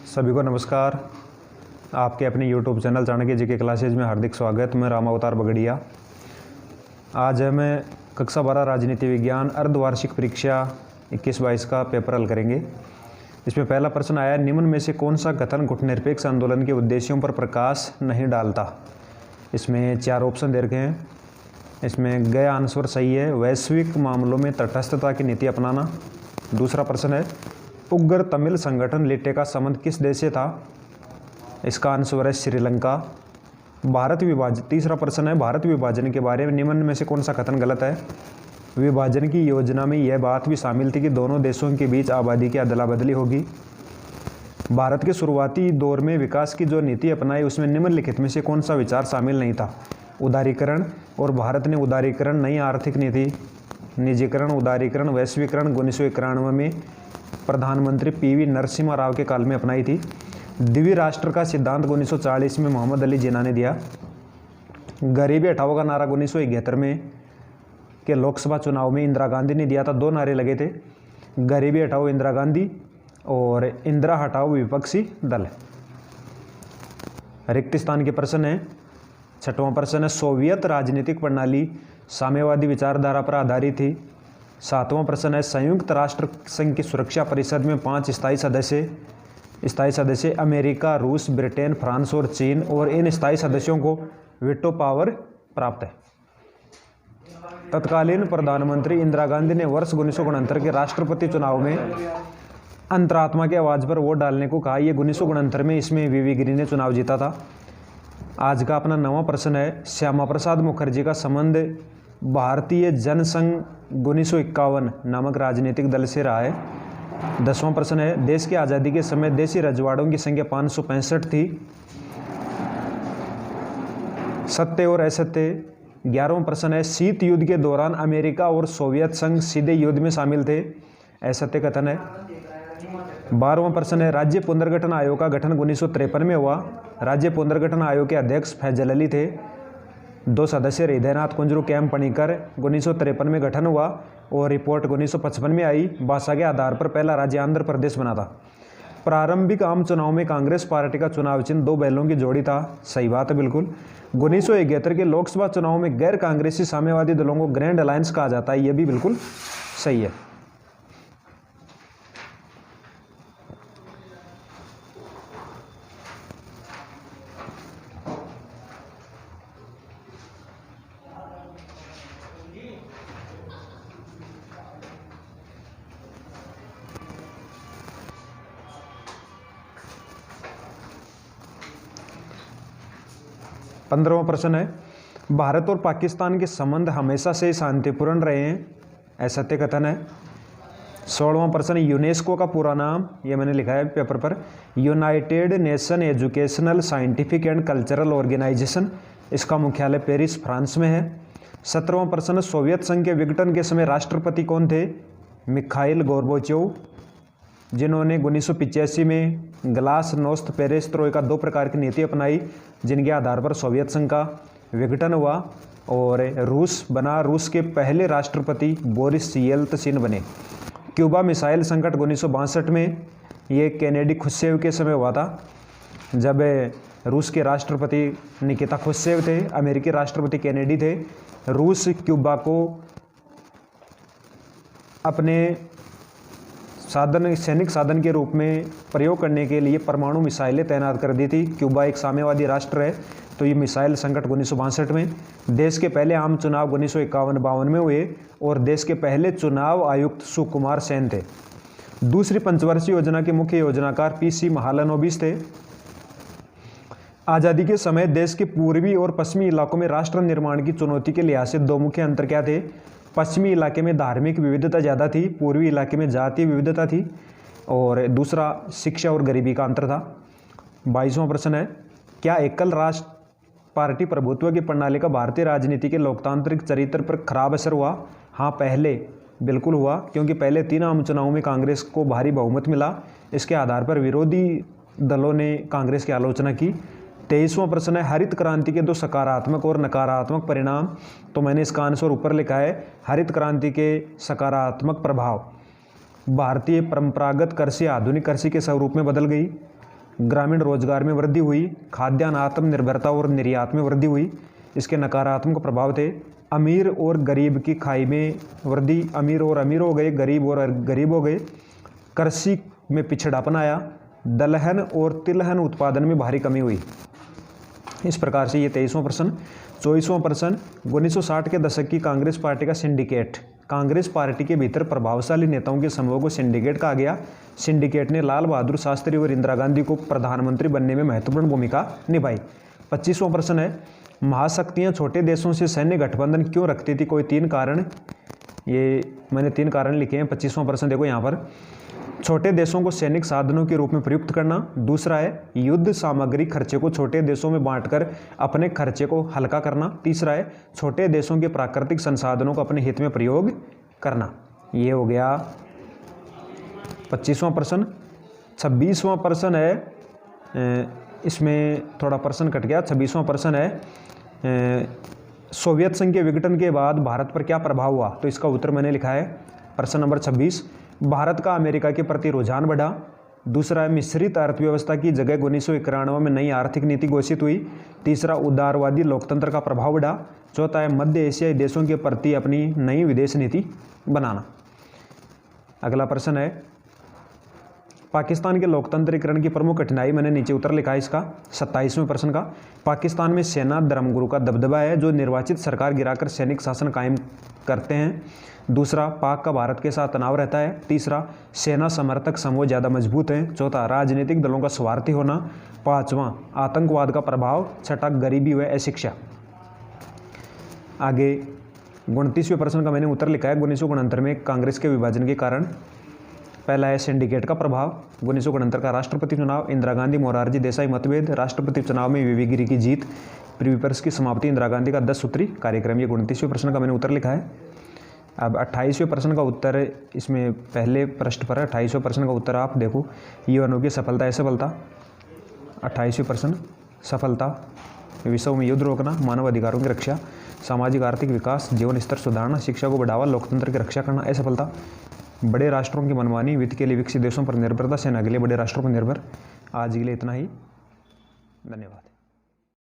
सभी को नमस्कार। आपके अपने YouTube चैनल चाणक्य जी के क्लासेज में हार्दिक स्वागत। मैं रामावतार बगड़िया। आज हमें कक्षा 12 राजनीति विज्ञान अर्धवार्षिक परीक्षा 21-22 का पेपर हल करेंगे। इसमें पहला प्रश्न आया, निम्न में से कौन सा कथन गुटनिरपेक्ष आंदोलन के उद्देश्यों पर प्रकाश नहीं डालता। इसमें 4 ऑप्शन दे रखे हैं। इसमें ग आंसर सही है, वैश्विक मामलों में तटस्थता की नीति अपनाना। दूसरा प्रश्न है, उग्र तमिल संगठन लिट्टे का संबंध किस देश से था। इसका आंसर है श्रीलंका। तीसरा प्रश्न है, भारत विभाजन के बारे में निम्न में से कौन सा कथन गलत है। विभाजन की योजना में यह बात भी शामिल थी कि दोनों देशों के बीच आबादी की अदला बदली होगी। भारत के शुरुआती दौर में विकास की जो नीति अपनाई उसमें निम्नलिखित में से कौन सा विचार शामिल नहीं था। उदारीकरण, और भारत ने उदारीकरण, नई आर्थिक नीति, निजीकरण, उदारीकरण, वैश्वीकरण 1991 में प्रधानमंत्री PV नरसिम्हा राव के काल में अपनाई थी। द्विराष्ट्र का सिद्धांत 1940 में मोहम्मद अली जिन्ना ने दिया। गरीबी हटाओ का नारा 1971 में के लोकसभा चुनाव में इंदिरा गांधी ने दिया था। 2 नारे लगे थे, गरीबी हटाओ इंदिरा गांधी और इंदिरा हटाओ विपक्षी दल। रिक्त स्थान के प्रश्न है। 6वां प्रश्न है, सोवियत राजनीतिक प्रणाली साम्यवादी विचारधारा पर आधारित थी। 7वां प्रश्न है, संयुक्त राष्ट्र संघ की सुरक्षा परिषद में 5 स्थायी सदस्य अमेरिका, रूस, ब्रिटेन, फ्रांस और चीन, और इन स्थायी सदस्यों को वीटो पावर प्राप्त है। तत्कालीन प्रधानमंत्री इंदिरा गांधी ने वर्ष 1969 के राष्ट्रपति चुनाव में अंतरात्मा की आवाज़ पर वोट डालने को कहा। ये 1969 में इसमें VV गिरी ने चुनाव जीता था। आज का अपना 9वां प्रश्न है, श्यामा प्रसाद मुखर्जी का संबंध भारतीय जनसंघ 1951 नामक राजनीतिक दल से रहा है। 10वां प्रश्न है, देश की आज़ादी के समय देशी रजवाड़ों की संख्या 565 थी। सत्य और असत्य। 11वां प्रश्न है, शीत युद्ध के दौरान अमेरिका और सोवियत संघ सीधे युद्ध में शामिल थे। असत्य कथन है। 12वां प्रश्न है, राज्य पुनर्गठन आयोग का गठन 1953 में हुआ। राज्य पुनर्गठन आयोग के अध्यक्ष फैजल अली थे। 2 सदस्य हृदयनाथ कुंजरू कैम पणिकर 1953 में गठन हुआ और रिपोर्ट 1955 में आई। भाषा के आधार पर पहला राज्य आंध्र प्रदेश बना था। प्रारंभिक आम चुनाव में कांग्रेस पार्टी का चुनाव चिन्ह 2 बैलों की जोड़ी था। सही बात है, बिल्कुल। 1971 के लोकसभा चुनाव में गैर कांग्रेसी साम्यवादी दलों को ग्रैंड अलायंस कहा जाता है। यह भी बिल्कुल सही है। पंद्रहवां प्रश्न है, भारत और पाकिस्तान के संबंध हमेशा से शांतिपूर्ण रहे हैं। असत्य कथन है। 16वां प्रश्न, यूनेस्को का पूरा नाम, ये मैंने लिखा है पेपर पर, United Nation Educational Scientific and Cultural Organization. इसका मुख्यालय पेरिस, फ्रांस में है। 17वां प्रश्न, सोवियत संघ के विघटन के समय राष्ट्रपति कौन थे। मिखाइल गोर्बाचोव, जिन्होंने 1985 में ग्लासनोस्त पेरेस्ट्रोइका 2 प्रकार की नीति अपनाई जिनके आधार पर सोवियत संघ का विघटन हुआ। और रूस के पहले राष्ट्रपति बोरिस येल्त्सिन बने। क्यूबा मिसाइल संकट 1962 में, ये केनेडी खुश्चेव के समय हुआ था, जब रूस के राष्ट्रपति निकिता खुश्चेव थे, अमेरिकी राष्ट्रपति केनेडी थे। रूस क्यूबा को अपने सैनिक साधन के रूप में प्रयोग करने के लिए परमाणु मिसाइलें तैनात कर दी थी। क्यूबा एक साम्यवादी राष्ट्र है, तो ये मिसाइल संकट 1962 में। देश के पहले आम चुनाव 1951-52 में हुए और देश के पहले चुनाव आयुक्त सुकुमार सेन थे। दूसरी पंचवर्षीय योजना के मुख्य योजनाकार PC महालनोबिस थे। आज़ादी के समय देश के पूर्वी और पश्चिमी इलाकों में राष्ट्र निर्माण की चुनौती के लिहाज से 2 मुख्य अंतर क्या थे। पश्चिमी इलाके में धार्मिक विविधता ज़्यादा थी, पूर्वी इलाके में जातीय विविधता थी, और दूसरा शिक्षा और गरीबी का अंतर था। 22वां प्रश्न है, क्या एकल राष्ट्र पार्टी प्रभुत्व की प्रणाली का भारतीय राजनीति के लोकतांत्रिक चरित्र पर खराब असर हुआ। हाँ, पहले बिल्कुल हुआ, क्योंकि पहले 3 आम चुनावों में कांग्रेस को भारी बहुमत मिला। इसके आधार पर विरोधी दलों ने कांग्रेस की आलोचना की। 23वां प्रश्न है, हरित क्रांति के 2 सकारात्मक और नकारात्मक परिणाम। तो मैंने इसका आंसर ऊपर लिखा है, हरित क्रांति के सकारात्मक प्रभाव, भारतीय परंपरागत कृषि आधुनिक कृषि के स्वरूप में बदल गई। ग्रामीण रोजगार में वृद्धि हुई, खाद्यान्न आत्मनिर्भरता और निर्यात में वृद्धि हुई। इसके नकारात्मक प्रभाव थे अमीर और गरीब की खाई में वृद्धि, अमीर और अमीर हो गए, गरीब और गरीब हो गए। कृषि में पिछड़ापन आया, दलहन और तिलहन उत्पादन में भारी कमी हुई। इस प्रकार से ये 23वां प्रश्न। 24वां प्रश्न, 1960 के दशक की कांग्रेस पार्टी का सिंडिकेट। कांग्रेस पार्टी के भीतर प्रभावशाली नेताओं के समूह को सिंडिकेट कहा गया। सिंडिकेट ने लाल बहादुर शास्त्री और इंदिरा गांधी को प्रधानमंत्री बनने में महत्वपूर्ण भूमिका निभाई। 25वां प्रश्न है, महाशक्तियां छोटे देशों से सैन्य गठबंधन क्यों रखती थी? कोई 3 कारण, ये मैंने 3 कारण लिखे हैं। 25वां प्रश्न देखो यहाँ पर, छोटे देशों को सैनिक साधनों के रूप में प्रयुक्त करना। दूसरा है युद्ध सामग्री खर्चे को छोटे देशों में बांटकर अपने खर्चे को हल्का करना। तीसरा है छोटे देशों के प्राकृतिक संसाधनों को अपने हित में प्रयोग करना। ये हो गया 25वां प्रश्न। 26वां प्रश्न है, इसमें थोड़ा प्रश्न कट गया। 26वां प्रश्न है, सोवियत संघ के विघटन के बाद भारत पर क्या प्रभाव हुआ? तो इसका उत्तर मैंने लिखा है प्रश्न नंबर 26, भारत का अमेरिका के प्रति रुझान बढ़ा। दूसरा है मिश्रित अर्थव्यवस्था की जगह 1991 में नई आर्थिक नीति घोषित हुई। तीसरा उदारवादी लोकतंत्र का प्रभाव बढ़ा। चौथा है मध्य एशियाई देशों के प्रति अपनी नई विदेश नीति बनाना। अगला प्रश्न है, पाकिस्तान के लोकतंत्रीकरण की प्रमुख कठिनाई, मैंने नीचे उत्तर लिखा है इसका 27वें प्रश्न का। पाकिस्तान में सेना धर्मगुरु का दबदबा है जो निर्वाचित सरकार गिराकर सैनिक शासन कायम करते हैं। दूसरा, पाक का भारत के साथ तनाव रहता है। तीसरा, सेना समर्थक समूह ज़्यादा मजबूत हैं। चौथा, राजनीतिक दलों का स्वार्थी होना। पांचवा, आतंकवाद का प्रभाव। छठा, गरीबी व अशिक्षा। आगे 29वें प्रश्न का मैंने उत्तर लिखा है 1969 में कांग्रेस के विभाजन के कारण। पहला है सिंडिकेट का प्रभाव, 1969 का राष्ट्रपति चुनाव, इंदिरा गांधी मोरारजी देसाई मतभेद, राष्ट्रपति चुनाव में वीवी गिरी की जीत, प्रीविपर्स की समाप्ति, इंदिरा गांधी का 10 सूत्री कार्यक्रम। ये 29वें प्रश्न का मैंने उत्तर लिखा है। अब 28वें प्रश्न का उत्तर इसमें पहले पृष्ठ पर है। 28वें प्रश्न का उत्तर आप देखो, यूएनओ की सफलता असफलता। 28वें प्रश्न, सफलता विश्व में युद्ध रोकना, मानव अधिकारों की रक्षा, सामाजिक आर्थिक विकास, जीवन स्तर सुधारना, शिक्षा को बढ़ावा, लोकतंत्र की रक्षा करना। असफलता बड़े राष्ट्रों की मनमानी, वित्त के लिए विकसित देशों पर निर्भरता, सेना के लिए बड़े राष्ट्रों पर निर्भर। आज के लिए इतना ही, धन्यवाद।